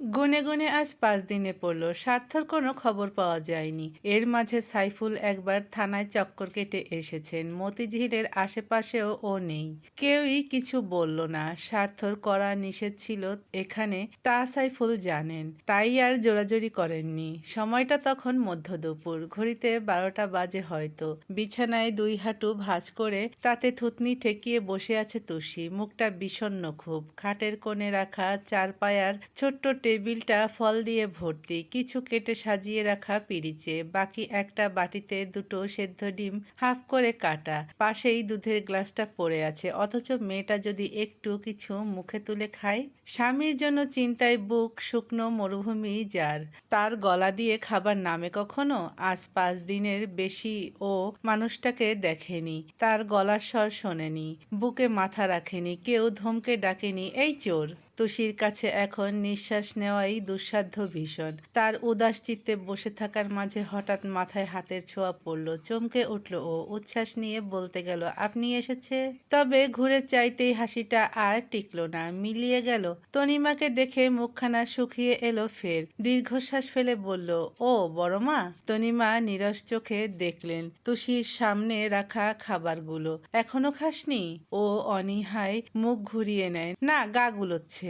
গুনে গুনে আজ ৫ দিনে পড়ল, স্বার্থর কোনো খবর পাওয়া যায়নি। এর মাঝে সাইফুল একবার থানায় চক্কর কেটে এসেছেন, মতিঝিলের আশেপাশেও ও নেই। কেউই কিছু বলল না। স্বার্থর করা নিষেধ ছিল এখানে, তা সাইফুল জানেন, তাই আর জোরাজুরি করেননি। সময়টা তখন মধ্য দুপুর, ঘড়িতে ১২টা বাজে হয়তো। বিছানায় ২ হাঁটু ভাঁজ করে তাতে থুতনি ঠেকিয়ে বসে আছে তুষি, মুখটা বিষণ্ণ খুব। খাটের কোণে রাখা ৪ পায়ার ছোট্ট টেবিলটা ফল দিয়ে ভর্তি, কিছু কেটে সাজিয়ে রাখা পিরিচে, বাকি একটা বাটিতে ২টো সেদ্ধ ডিম হাফ করে কাটা, পাশেই দুধের গ্লাসটা পড়ে আছে। অথচ মেয়েটা যদি একটু কিছু মুখে তুলে খায়। স্বামীর জন্য চিন্তায় বুক শুকনো মরুভূমি যার। তার গলা দিয়ে খাবার নামে কখনো? আজ ৫ দিনের বেশি ও মানুষটাকে দেখেনি, তার গলার স্বর শোনেনি, বুকে মাথা রাখেনি, কেউ ধমকে ডাকেনি, এই চোর। তুষির কাছে এখন নিঃশ্বাস নেওয়াই দুঃসাধ্য ভীষণ। তার উদাস চিত্তে বসে থাকার মাঝে হঠাৎ মাথায় হাতের ছোঁয়া পড়ল, চমকে উঠল ও, উচ্ছ্বাস নিয়ে বলতে গেল, আপনি এসেছে। তবে ঘুরে চাইতেই হাসিটা আর টিকল না, মিলিয়ে গেল। তনিমাকে দেখে মুখখানা শুকিয়ে এলো ফের, দীর্ঘশ্বাস ফেলে বলল, ও বড়মা। তনিমা নিরস চোখে দেখলেন তুষির সামনে রাখা খাবারগুলো। এখনো খাসনি? ও অনীহায় মুখ ঘুরিয়ে নেয়, না, গা গুলোচ্ছে।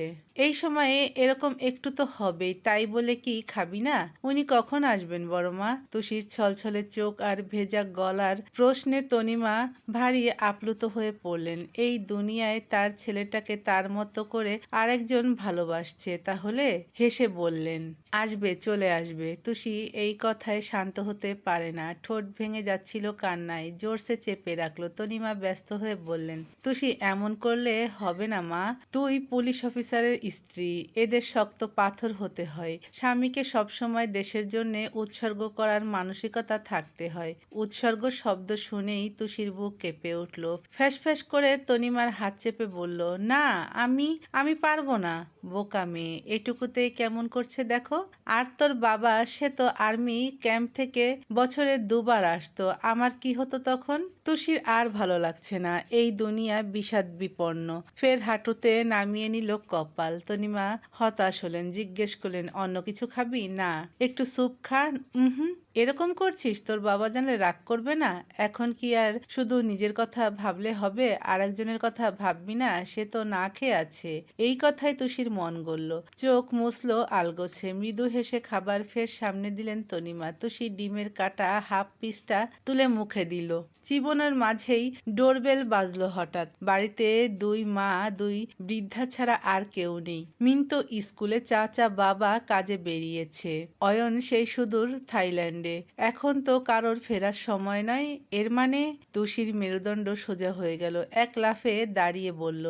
এই সময়ে এরকম একটু তো হবেই, তাই বলে কি খাবি না? উনি কখন আসবেন বড়মা? তুষির ছলছলে চোখ আর ভেজা গলার প্রশ্নে তনিমা ভারী আপ্লুত হয়ে পড়লেন। এই দুনিয়ায় তার ছেলেটাকে তার মতো করে আরেকজন ভালোবাসছে, তাহলে? হেসে বললেন, আসবে, চলে আসবে। তুষি এই কথায় শান্ত হতে পারে না, ঠোঁট ভেঙে যাচ্ছিল কান্নায়, জোরসে চেপে রাখলো। তনিমা ব্যস্ত হয়ে বললেন, তুষি, এমন করলে হবে না মা। তুই পুলিশ অফিসারের স্ত্রী, এদের শক্ত পাথর হতে হয়। স্বামীকে সবসময় দেশের জন্য উৎসর্গ করার মানসিকতা থাকতে হয়। উৎসর্গ শব্দ শুনেই তুষির বুক কেঁপে উঠল। ফ্যাস ফ্যাস করে তনিমার হাত চেপে বলল, না, আমি আমি পারবো না। বোকা মেয়ে, এটুকুতে কেমন করছে দেখো। আর তোর বাবা, সে তো আর্মি ক্যাম্প থেকে বছরে ২ বার আসতো, আমার কি হতো তখন? তুষির আর ভালো লাগছে না, এই দুনিয়া বিষাদ বিপন্ন। ফের হাঁটুতে নামিয়ে নিল কপাল। তনিমা হতাশ হলেন, জিজ্ঞেস করলেন, অন্য কিছু খাবি? না। একটু স্যুপ খা। হুম, এরকম করছিস, তোর বাবা জানলে রাগ করবে না? এখন কি আর শুধু নিজের কথা ভাবলে হবে? আরেকজনের কথা ভাববি না? সে তো না খেয়ে আছে। এই কথায় তুষির মন গলল, চোখ মুছল আলগোছে, মৃদু হেসে খাবার ফের সামনে দিলেন তনিমা। তুষি ডিমের কাটা হাফ পিসটা তুলে মুখে দিল। জীবনের মাঝেই ডোরবেল বাজলো হঠাৎ। বাড়িতে ২ মা, ২ বৃদ্ধা ছাড়া আর কেউ নেই। মিন্টো স্কুলে, চাচা বাবা কাজে বেরিয়েছে, অয়ন সেই সুদূর থাইল্যান্ডে। এখন তো কারোর ফেরার সময় নয়। এর মানে? তুষির মেরুদণ্ড সোজা হয়ে গেল, এক লাফে দাঁড়িয়ে বলল,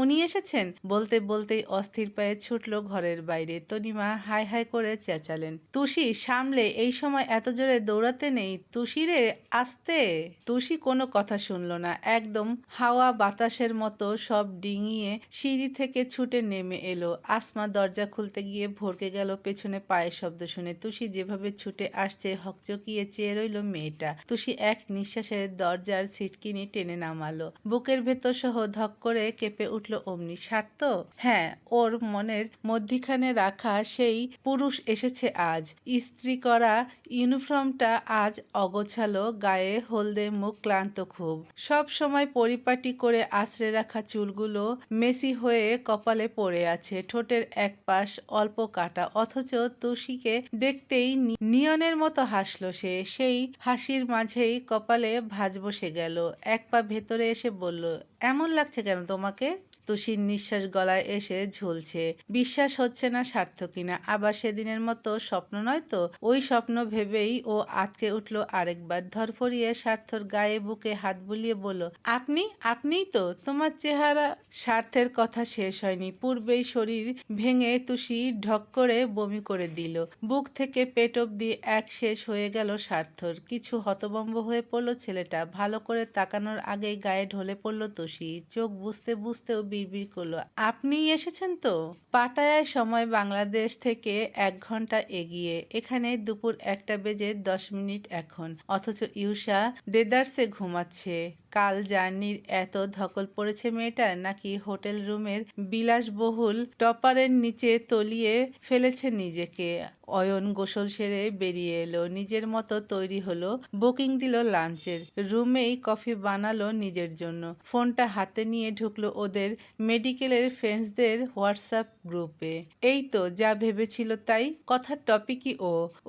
উনি এসেছেন। বলতে বলতেই অস্থির পায়ে ছুটল ঘরের বাইরে। তনিমা হাই হাই করে চেঁচালেন, তুষি, সামলে, এই সময় এত জোরে দৌড়াতে নেই। তুষি রে, আস্তে। তুষি কোনো কথা শুনল না, একদম হাওয়া বাতাসের মতো সব ডিঙিয়ে সিঁড়ি থেকে ছুটে নেমে এলো। আসমা দরজা খুলতে গিয়ে ভড়কে গেল পেছনে পায়ের শব্দ শুনে। তুষি যেভাবে ছুটে আসছে, হকচকিয়ে চেয়ে রইল মেয়েটা। তুষি এক নিঃশ্বাসে দরজার ছিটকিনি টেনে নামালো, বুকের ভেতর সহ ধক করে কেঁপে উঠল অমনি। স্বার্থ? হ্যাঁ, ওর মনের মধ্যিখানে রাখা সেই পুরুষ এসেছে আজ। ইস্ত্রি করা ইউনিফর্মটা আজ অগোছালো, গায়ে হলদে, মুখ ক্লান্ত খুব। সব সময় পরিপাটি করে আঁচড়ে রাখা চুলগুলো মেসি হয়ে কপালে পড়ে আছে, ঠোঁটের এক পাশ অল্প কাটা। অথচ তুষিকে দেখতেই নিয়নের মতো হাসলো সে। সেই হাসির মাঝেই কপালে ভাঁজ বসে গেল। এক পা ভেতরে এসে বলল, এমন লাগছে কেন তোমাকে? তুষির নিঃশ্বাস গলায় এসে ঝুলছে, বিশ্বাস হচ্ছে না স্বার্থ কিনা। আবার সেদিনের মতো স্বপ্ন নয় তো? ওই স্বপ্ন ভেবেই ও আটকে উঠল আরেকবার, ধরফরিয়ে স্বার্থর গায়ে বুকে হাত বুলিয়ে বলল, আপনিই তো। তোমার চেহারা। স্বার্থের কথা শেষ হয়নি, পূর্বেই শরীর ভেঙে তুষি ঢক করে বমি করে দিল। বুক থেকে পেট অব্দি এক শেষ হয়ে গেল স্বার্থর। কিছু হতভম্ব হয়ে পড়ল ছেলেটা। ভালো করে তাকানোর আগেই গায়ে ঢলে পড়ল তুষি। চোখ বুঝতে বুঝতেও বিড়বিড় করলো, আপনিই এসেছেন তো? পাটায়ায় সময় বাংলাদেশ থেকে 1 ঘন্টা এগিয়ে। এখানে দুপুর 1:10 এখন। অথচ ইউসা দেদারসে ঘুমাচ্ছে। কাল জার্নির এত ধকল পড়েছে মেয়েটার, নাকি হোটেল রুমের বিলাসবহুল টপারের নিচে তলিয়ে ফেলেছে নিজেকে। অয়ন গোসল সেরে বেরিয়ে এলো, নিজের মতো তৈরি হলো, বুকিং দিল লাঞ্চের, রুমেই কফি বানালো নিজের জন্য, ফোনটা হাতে নিয়ে ঢুকলো ওদের মেডিকেলের ফ্রেন্ডসদের হোয়াটসঅ্যাপ গ্রুপে। এই তো যা ভেবেছিল তাই। কথার টপিকই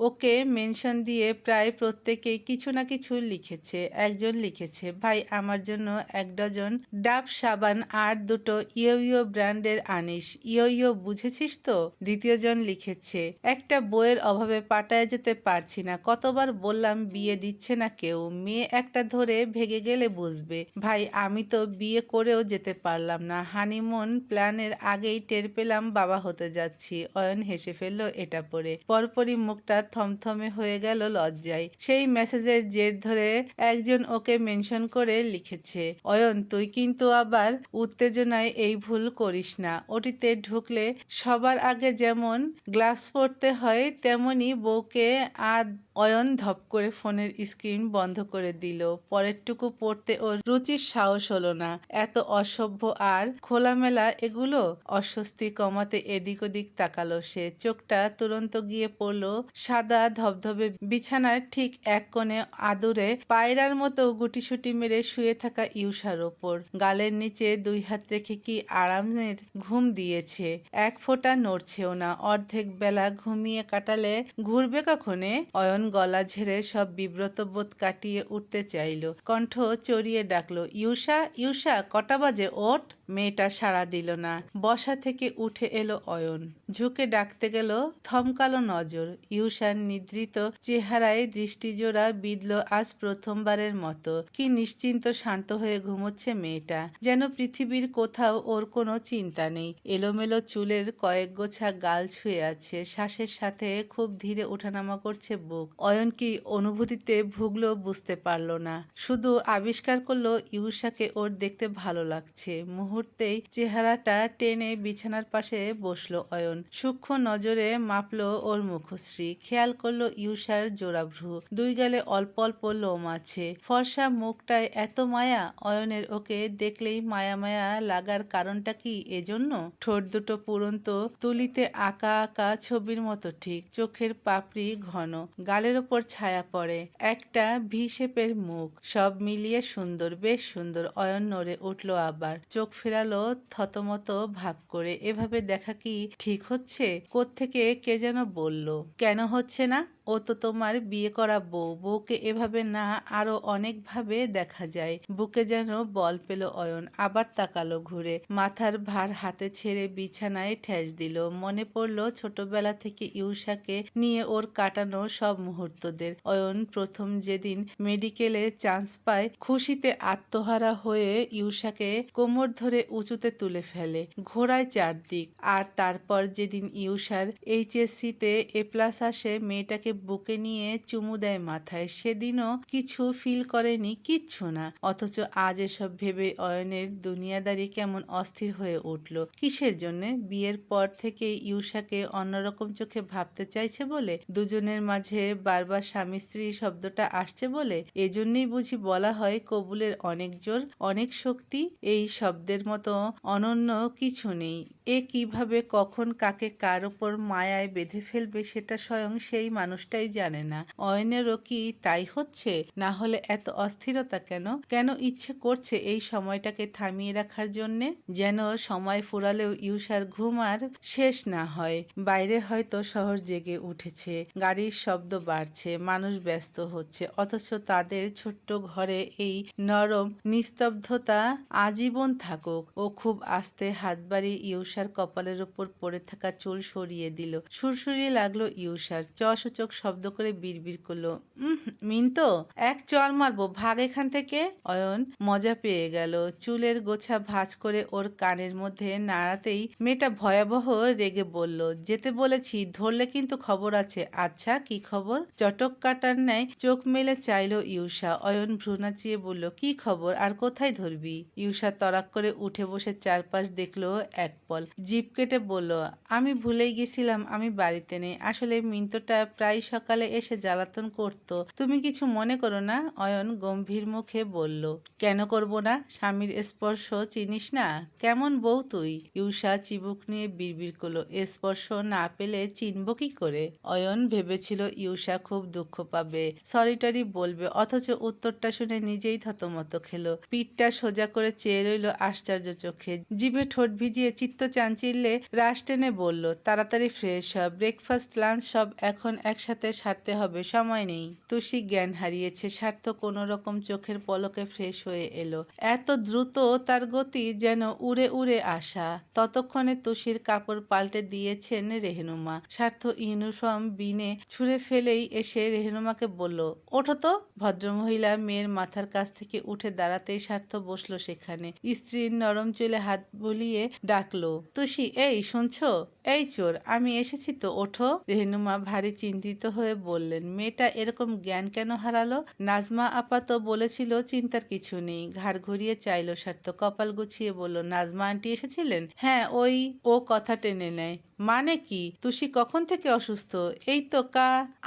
ওকে মেনশন দিয়ে প্রায় প্রত্যেকেই কিছু না কিছু লিখেছে। একজন লিখেছে, ভাই আমার জন্য 1 ডজন ডাব সাবান আর 2টো ইয়ো ইয়ো ব্র্যান্ডের আনিস। ইয়ো ইয়ো বুঝেছিস তো? দ্বিতীয়জন লিখেছে, একটা বইয়ের অভাবে পাটায় যেতে পারছি না, কতবার বললাম বিয়ে দিচ্ছে না কেউ, মেয়ে একটা ধরে ভেগে গেলে বুঝবে। ভাই আমি তো বিয়ে করেও যেতে পারলাম না, হানিমুন প্ল্যানের আগেই টের পেলাম বাবা হতে যাচ্ছি। অয়ন হেসে ফেলল এটা পড়ে। পরপরই মুখটা থমথমে হয়ে গেল লজ্জায়। সেই মেসেজের জের ধরে একজন ওকে মেনশন করে লিখেছে, অয়ন তুই কিন্তু আবার উত্তেজনায় এই ভুল করিস না, ওটিতে ঢুকলে সবার আগে যেমন গ্লাভস পরতে হয় তেমনি বউকে অয়ন ধপ করে ফোনের স্ক্রিন বন্ধ করে দিল। পরেরটুকু পড়তে ওর রুচির সাহস হলো না। এত অসভ্য আর খোলামেলা এগুলো। অস্বস্তি কমাতে এদিক ওদিক তাকালো সে। চোখটা তুরন্ত গিয়ে পড়ল সাদা ধবধবে বিছানার ঠিক এক কোণে আদুরে পায়রার মতো গুটিসুটি মেরে শুয়ে থাকা ইউসার ওপর। গালের নিচে 2 হাত রেখে কি আরামের ঘুম দিয়েছে। এক ফোঁটা নড়ছেও না। অর্ধেক বেলা ঘুমিয়ে কাটালে ঘুরবে কখনে? অয়ন গলা ঝেড়ে সব বিব্রত বোধ কাটিয়ে উঠতে চাইল। কণ্ঠ চড়িয়ে ডাকলো, ইউসা ইউসা কটা বাজে, ওঠ। মেয়েটা সাড়া দিল না। বসা থেকে উঠে এলো অয়ন। ঝুঁকে ডাকতে গেল, থমকালো নজর। ইউসার নিদ্রিত চেহারায় দৃষ্টিজোড়া বিঁধল আজ প্রথমবারের মতো। কি নিশ্চিন্ত শান্ত হয়ে ঘুমোচ্ছে মেয়েটা, যেন পৃথিবীর কোথাও ওর কোনো চিন্তা নেই। এলোমেলো চুলের কয়েক গোছা গাল ছুঁয়ে আছে, শ্বাসের সাথে খুব ধীরে ওঠানামা করছে বুক। অয়ন কি অনুভূতিতে ভুগলো বুঝতে পারল না, শুধু আবিষ্কার করলো ইউসাকে ওর দেখতে ভালো লাগছে। মুহূর্তেই চেহারাটা টেনে বিছানার পাশে বসলো অয়ন। সূক্ষ্ম নজরে মাপলো ওর মুখশ্রী, খেয়াল করলো ইউসার জোড়া ভ্রু, 2 গালে অল্প অল্প লোম আছে। ফর্সা মুখটায় এত মায়া। অয়নের ওকে দেখলেই মায়া মায়া লাগার কারণটা কি এজন্য? ঠোঁট দুটো পুরন্ত তুলিতে আঁকা আঁকা ছবির মতো ঠিক, চোখের পাপড়ি ঘন, গালের ওপর ছায়া পড়ে, একটা ভি শেপের মুখ, সব মিলিয়ে সুন্দর, বেশ সুন্দর। অয়ন নড়ে উঠল আবার, চোখ ফেরালো থতমত ভাব করে। এভাবে দেখা কি ঠিক হচ্ছে? কোত্থেকে কে যেন বলল। কেন হচ্ছে না? ও তো তোমার বিয়ে করা বউ, বউকে এভাবে না আরো অনেকভাবে দেখা যায়। বুকে যেন বল পেল অয়ন, আবার তাকালো ঘুরে, মাথার ভার হাতে ছেড়ে বিছানায় ঠেস দিল। মনে পড়ল ছোটবেলা থেকে ইউসাকে নিয়ে ওর কাটানো সব মুহূর্তদের। অয়ন প্রথম যেদিন মেডিকেলে চান্স পায়, খুশিতে আত্মহারা হয়ে ইউসাকে কোমর ধরে উঁচুতে তুলে ফেলে, ঘোড়ায় চারদিক। আর তারপর যেদিন ইউসার এইচএসসিতে A+ আসে, মেয়েটাকে বুকে নিয়ে চুমু দেয় মাথায়, সেদিনও কিছু ফিল করেনি, কিচ্ছু না। অথচ আজ এসব ভেবে অয়নের দুনিয়াদারি কেমন অস্থির হয়ে উঠল। কিসের জন্যে? বিয়ের পর থেকে ইউসাকে অন্যরকম চোখে ভাবতে চাইছে বলে? দুজনের মাঝে বারবার স্বামী স্ত্রী শব্দটা আসছে বলে? এজন্যই বুঝি বলা হয় কবুলের অনেক জোর, অনেক শক্তি। এই শব্দের মতো অনন্য কিছু নেই। এ কিভাবে কখন কাকে কার ওপর মায়ায় বেঁধে ফেলবে সেটা স্বয়ং সেই মানুষটাই জানে না। অয়নেরও কি তাই হচ্ছে? না হলে এত অস্থিরতা কেন? কেন ইচ্ছে করছে এই সময়টাকে থামিয়ে রাখার জন্যে? যেন সময় ফুরালেও ইউসার ঘুম আর শেষ না হয়। বাইরে হয়তো শহর জেগে উঠেছে, গাড়ির শব্দ বাড়ছে, মানুষ ব্যস্ত হচ্ছে, অথচ তাদের ছোট্ট ঘরে এই নরম নিস্তব্ধতা আজীবন থাকুক। ও খুব আস্তে হাত বাড়িয়ে ইউসার কপালের উপর পড়ে থাকা চুল সরিয়ে দিল। সুরসুরিয়ে লাগলো ইউসার, চসূচক শব্দ করে বিড়বিড় করলো, মিন্তো, এক চড় মারবো, ভাগ এখান থেকে। অয়ন মজা পেয়ে গেল। চুলের গোছা ভাঁজ করে ওর কানের মধ্যে নাড়াতেই মেয়েটা ভয়াবহ রেগে বলল, যেতে বলেছি, ধরলে কিন্তু খবর আছে। আচ্ছা, কি খবর? চটক কাটার ন্যায় চোখ মেলে চাইল ইউষা। অয়ন ভ্রু নাচিয়ে বলল, কি খবর আর কোথায় ধরবি? ইউষা তড়াক করে উঠে বসে চারপাশ দেখলো এক পল, জিভ কেটে বলল, আমি ভুলেই গেছিলাম আমি বাড়িতে নেই। আসলে মিন্টোটা প্রায় সকালে এসে জ্বালাতন করত। তুমি কিছু মনে করো না? অয়ন গম্ভীর মুখে বলল, কেন করব না? স্বামীর স্পর্শ চিনিস না? কেমন বউ তুই? ইউষা চিবুক নিয়ে বিড়বিড় করলো, স্পর্শ না পেলে চিনব কি করে? অয়ন ভেবেছিল ইউষা খুব দুঃখ পাবে, সরি বলবে, অথচ উত্তরটা শুনে নিজেই থতমত খেলো। পিঠটা সোজা করে চেয়ে রইল আশ্চর্য চোখে। জিভে ঠোঁট ভিজিয়ে চিত্ত চাঞ্চিল্যে রাশ টেনে বলল, তাড়াতাড়ি ফ্রেশ হ, ব্রেকফাস্ট লাঞ্চ সব এখন একসাথে সারতে হবে, সময় নেই। তুষি জ্ঞান হারিয়েছে। স্বার্থ কোনো রকম চোখের পলকে ফ্রেশ হয়ে এলো। এত দ্রুত তার গতি, যেন উড়ে উড়ে আসা। ততক্ষণে তুষির কাপড় পাল্টে দিয়েছেন রেহনুমা। স্বার্থ ইউনিফর্ম বিনে ছুঁড়ে ফেলেই এসে রেহনুমাকে বলল, ওঠো তো। ভদ্রমহিলা মেয়ের মাথার কাছ থেকে উঠে দাঁড়াতেই স্বার্থ বসলো সেখানে। স্ত্রীর নরম চুলে হাত বুলিয়ে ডাকলো, তুষি, এই শুনছো? এই চোর, আমি এসেছি তো, ওঠো। রেহনুমা ভারী চিন্তিত হয়ে বললেন, মেয়েটা এরকম জ্ঞান কেন হারালো? নাজমা আপা তো বলেছিল চিন্তার কিছু নেই। ঘাড় ঘুরিয়ে চাইল স্বার্থ, কপাল গুছিয়ে বলল, নাজমা আন্টি এসেছিলেন? হ্যাঁ, ওই। ও কথা টেনে নেয়, মানে কি? তুষি কখন থেকে অসুস্থ? এই তো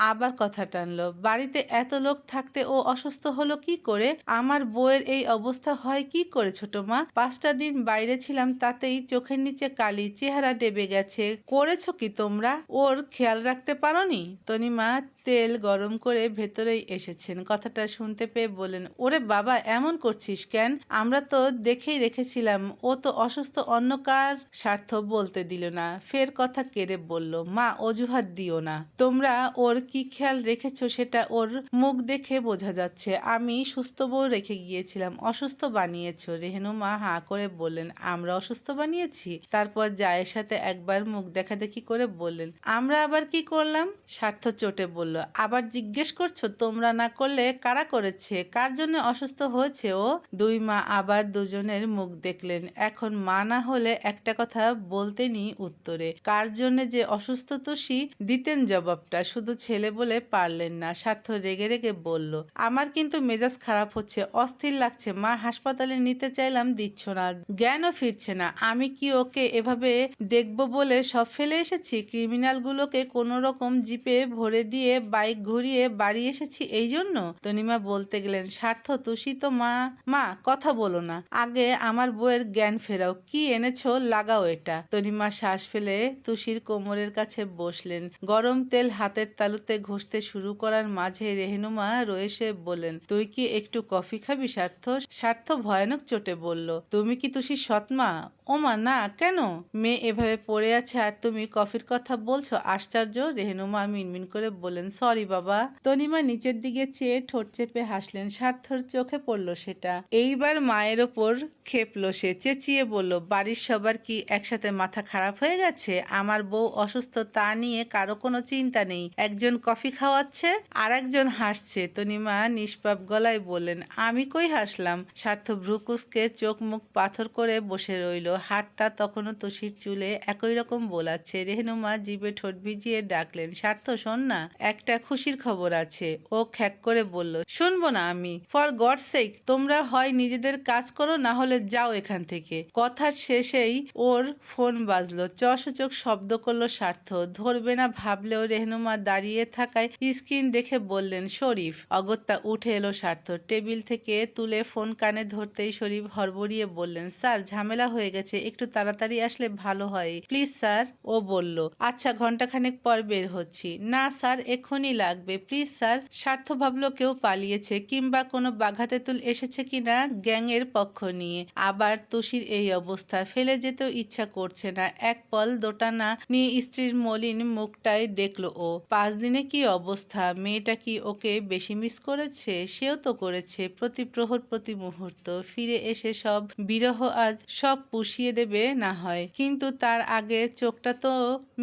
আবার কথা টানলো, বাড়িতে এত লোক থাকতে ও অসুস্থ হলো কি করে? আমার বউয়ের এই অবস্থা হয় কি করে ছোট মা? 5টা দিন বাইরে ছিলাম, তাতেই চোখের নিচে কালি, চেহারা ডেবে গেছে। করেছো কি তোমরা? ওর খেয়াল রাখতে পারোনি? তনিমা তেল গরম করে ভেতরেই এসেছেন। কথাটা শুনতে পেয়ে বলেন, ওরে বাবা, এমন করছিস কেন? আমরা তো দেখেই রেখেছিলাম ও তো অসুস্থ। অন্য কার? স্বার্থ বলতে দিল না, ফের কথা কেড়ে বলল, মা, অজুহাত দিও না। তোমরা ওর কি খেয়াল রেখেছো সেটা ওর মুখ দেখে বোঝা যাচ্ছে। আমি সুস্থ বউ রেখে গিয়েছিলাম, অসুস্থ বানিয়েছো। রেহনুমা হাঁ করে বললেন, আমরা অসুস্থ বানিয়েছি? তারপর জায়ের সাথে একবার মুখ দেখাদেখি করে বললেন, আমরা আবার কি করলাম? স্বার্থ চটে বলল, আবার জিজ্ঞেস করছো? তোমরা না করলে কারা করেছে? কার জন্য অসুস্থ হয়েছে ও? দুই মা আবার দুজনের মুখ দেখলেন। এখন মা না হলে একটা কথা বলতেনি উত্তরে। কার জন্য যে অসুস্থ তুষি দিতেন জবাবটা, শুধু ছেলে বলে পারলেন না। স্বার্থ রেগে রেগে বলল, আমার কিন্তু মেজাজ খারাপ হচ্ছে, অস্থির লাগছে মা, হাসপাতালে নিতে চাইলাম, দিচ্ছ না, জ্ঞানও ফিরছে না। আমি কি ওকে এভাবে দেখবো বলে সব ফেলে এসেছি? ক্রিমিনালগুলোকে কোনো রকম জিপে ভরে দিয়ে বাইক ঘুরিয়ে বাড়ি এসেছি এই জন্য? তনিমা বলতে গেলেন, স্বার্থ, তুষি তো মা। মা, কথা বলো না, আগে আমার বউয়ের জ্ঞান ফেরাও। কি এনেছো? লাগাও এটা। তনিমা শ্বাস ফেলে তুষির কোমরের কাছে বসলেন। গরম তেল হাতের তালুতে ঘষতে শুরু করার মাঝে রেহনুমা রয়েছে বললেন, তুই কি একটু কফি খাবি স্বার্থ? স্বার্থ ভয়ানক চটে বলল, তুমি কি তুষির সৎমা? ওমা না, কেন? মেয়ে এভাবে পড়ে আছে আর তুমি কফির কথা বলছো? আশ্চর্য। রেহনুমা মিনমিন করে বললেন, সরি বাবা। তনিমা নিচের দিকে চেয়ে ঠোঁট চেপে হাসলেন। স্বার্থর চোখে পড়ল সেটা। এইবার মায়ের ওপর খেপলো সে, চেঁচিয়ে বলল, বাড়ির সবার কি একসাথে মাথা খারাপ হয়ে গেছে? আমার বউ অসুস্থ, তা নিয়ে কারো কোনো চিন্তা নেই। একজন কফি খাওয়াচ্ছে আর একজন হাসছে। তনিমা নিষ্পাপ গলায় বললেন, আমি কই হাসলাম? স্বার্থ ভ্রুকুসকে চোখ মুখ পাথর করে বসে রইল। হাতটা তখনও তুষির চুলে একই রকম বোলাচ্ছে। রেহনুমা জিভে ঠোঁট ভিজিয়ে ডাকলেন, স্বার্থ, শোন না, একটা খুশির খবর আছে। ও খ্যাক করে বলল, শুনবো না আমি, ফর গড সেক। তোমরা হয় নিজেদের কাজ করো, না হলে যাও এখান থেকে। কথার শেষেই ওর ফোন বাজলো। চসূচক শব্দ করলো স্বার্থ। ধরবে না ভাবলেও রেহনুমা দাঁড়িয়ে থাকায় স্ক্রিন দেখে বললেন, শরীফ। অগত্যা উঠে এলো স্বার্থ। টেবিল থেকে তুলে ফোন কানে ধরতেই শরীফ হড়বড়িয়ে বললেন, স্যার, ঝামেলা হয়ে গেছে, একটু তাড়াতাড়ি আসলে ভালো হয় প্লিজ স্যার। ও বলল, আচ্ছা, ঘন্টাখানেক পর বের হচ্ছি। না স্যার, এক্ষুনি লাগবে প্লিজ স্যার। স্বার্থ ভাবলো কেউ পালিয়েছে কিংবা কোনো বাঘাতেঁতুল এসেছে কিনা গ্যাংয়ের পক্ষ নিয়ে। আবার তুষির এই অবস্থা, ফেলে যেতেও ইচ্ছা করছে না। এক পল দোটানা নিয়ে স্ত্রীর মলিন মুখটাই দেখলো ও। 5 দিনে কি অবস্থা? মেয়েটা কি ওকে বেশি মিস করেছে? সেও তো করেছে, প্রতি প্রহর প্রতি মুহূর্ত। ফিরে এসে সব বিরহ আজ সব পুষিয়ে বসিয়ে দেবে না হয়, কিন্তু তার আগে চোখটা তো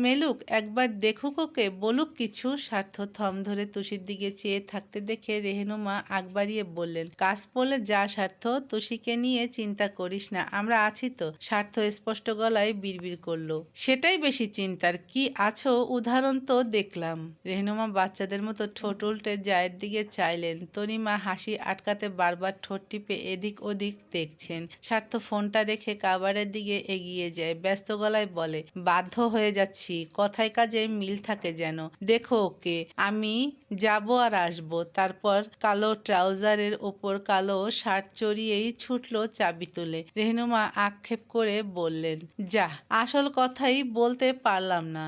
মেলুক, একবার দেখুক, ওকে বলুক কিছু। স্বার্থ থম ধরে তুষির দিকে চেয়ে থাকতে দেখে রেহনুমা আগ বাড়িয়ে বললেন, কাজ পড়লে যা স্বার্থ, তুষিকে নিয়ে চিন্তা করিস না, আমরা আছি তো। স্বার্থ স্পষ্ট গলায় বিড়বিড় করলো, সেটাই বেশি চিন্তার। কি আছো উদাহরণ তো দেখলাম। রেহনুমা বাচ্চাদের মতো ঠোঁট উল্টে জায়ের দিকে চাইলেন। তনিমা হাসি আটকাতে বারবার ঠোঁট টিপে এদিক ওদিক দেখছেন। স্বার্থ ফোনটা রেখে কাবারের দিকে এগিয়ে যায়, ব্যস্ত গলায় বলে, বাধ্য হয়ে যাচ্ছি, কথায় কাজে মিল থাকে যেন। দেখো ওকে, আমি যাব আর আসবো। তারপর কালো ট্রাউজারের ওপর কালো শার্ট চড়িয়েই ছুটলো চাবি তুলে। রেহনুমা আক্ষেপ করে বললেন, যা, আসল কথাই বলতে পারলাম না।